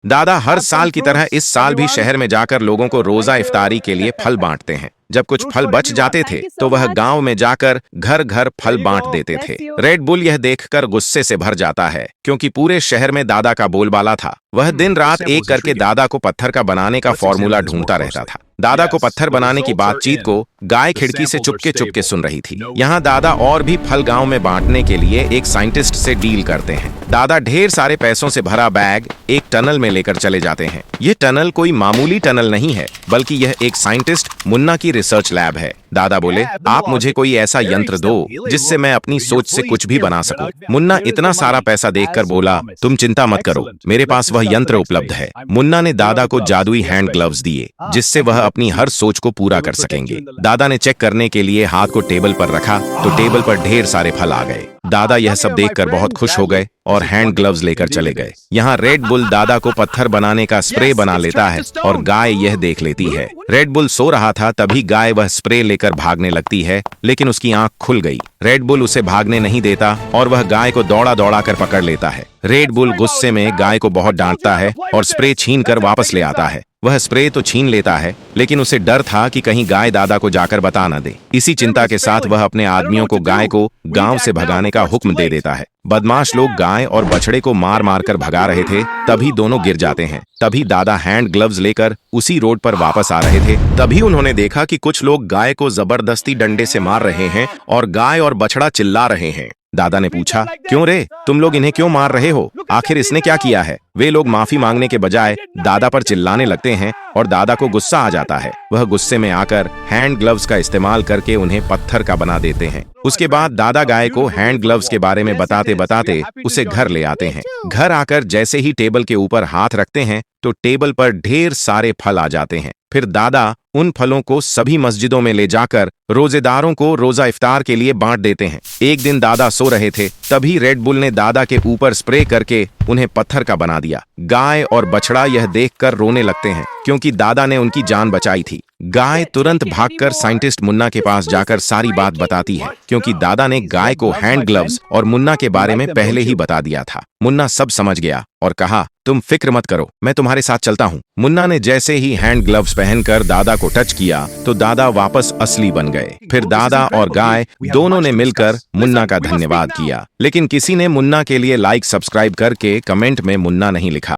दादा हर साल की तरह इस साल भी शहर में जाकर लोगों को रोजा इफ्तारी के लिए फल बांटते हैं। जब कुछ फल बच जाते थे तो वह गांव में जाकर घर घर फल बांट देते थे। रेड बुल यह देखकर गुस्से से भर जाता है क्योंकि पूरे शहर में दादा का बोलबाला था। वह दिन रात एक करके दादा को पत्थर का बनाने का फॉर्मूला ढूंढता रहता था। दादा को पत्थर बनाने की बातचीत को गाय खिड़की से चुपके चुपके सुन रही थी। यहाँ दादा और भी फल गांव में बांटने के लिए एक साइंटिस्ट से डील करते हैं। दादा ढेर सारे पैसों से भरा बैग एक टनल में लेकर चले जाते हैं। ये टनल कोई मामूली टनल नहीं है, बल्कि यह एक साइंटिस्ट मुन्ना की रिसर्च लैब है। दादा बोले, आप मुझे कोई ऐसा यंत्र दो जिससे मैं अपनी सोच से कुछ भी बना सकूं। मुन्ना इतना सारा पैसा देखकर बोला, तुम चिंता मत करो, मेरे पास वह यंत्र उपलब्ध है। मुन्ना ने दादा को जादुई हैंड ग्लव्स दिए जिससे वह अपनी हर सोच को पूरा कर सकेंगे। दादा ने चेक करने के लिए हाथ को टेबल पर रखा तो टेबल पर ढेर सारे फल आ गए। दादा यह सब देखकर बहुत खुश हो गए और हैंड ग्लव्स लेकर चले गए। यहाँ रेड बुल दादा को पत्थर बनाने का स्प्रे बना लेता है और गाय यह देख लेती है। रेड बुल सो रहा था, तभी गाय वह स्प्रे लेकर भागने लगती है, लेकिन उसकी आंख खुल गई। रेड बुल उसे भागने नहीं देता और वह गाय को दौड़ा दौड़ा कर पकड़ लेता है। रेड बुल गुस्से में गाय को बहुत डांटता है और स्प्रे छीन कर वापस ले आता है। वह स्प्रे तो छीन लेता है, लेकिन उसे डर था कि कहीं गाय दादा को जाकर बता न दे। इसी चिंता के साथ वह अपने आदमियों को गाय को गांव से भगाने का हुक्म दे देता है। बदमाश लोग गाय और बछड़े को मार मार कर भगा रहे थे, तभी दोनों गिर जाते हैं। तभी दादा हैंड ग्लव्स लेकर उसी रोड पर वापस आ रहे थे। तभी उन्होंने देखा कि कुछ लोग गाय को जबरदस्ती डंडे से मार रहे हैं और गाय और बछड़ा चिल्ला रहे हैं। दादा ने पूछा, क्यों रे, तुम लोग इन्हें क्यों मार रहे हो? आखिर इसने क्या किया है? वे लोग माफी मांगने के बजाय दादा पर चिल्लाने लगते हैं और दादा को गुस्सा आ जाता है। वह गुस्से में आकर हैंड ग्लव्स का इस्तेमाल करके उन्हें पत्थर का बना देते हैं। उसके बाद दादा गाय को हैंड ग्लव्स के बारे में बताते बताते उसे घर ले आते हैं। घर आकर जैसे ही टेबल के ऊपर हाथ रखते हैं तो टेबल पर ढेर सारे फल आ जाते हैं। फिर दादा उन फलों को सभी मस्जिदों में ले जाकर रोजेदारों को रोजा इफ्तार के लिए बांट देते हैं। एक दिन दादा सो रहे थे, तभी रेड बुल ने दादा के ऊपर स्प्रे करके उन्हें पत्थर का बना दिया। गाय और बछड़ा यह देखकर रोने लगते हैं क्योंकि दादा ने उनकी जान बचाई थी। गाय तुरंत भागकर साइंटिस्ट मुन्ना के पास जाकर सारी बात बताती है क्योंकि दादा ने गाय को हैंड ग्लव्स और मुन्ना के बारे में पहले ही बता दिया था। मुन्ना सब समझ गया और कहा, तुम फिक्र मत करो, मैं तुम्हारे साथ चलता हूँ। मुन्ना ने जैसे ही हैंड ग्लव्स पहनकर दादा को टच किया तो दादा वापस असली बन गए। फिर दादा और गाय दोनों ने मिलकर मुन्ना का धन्यवाद किया, लेकिन किसी ने मुन्ना के लिए लाइक सब्सक्राइब करके कमेंट में मुन्ना नहीं लिखा।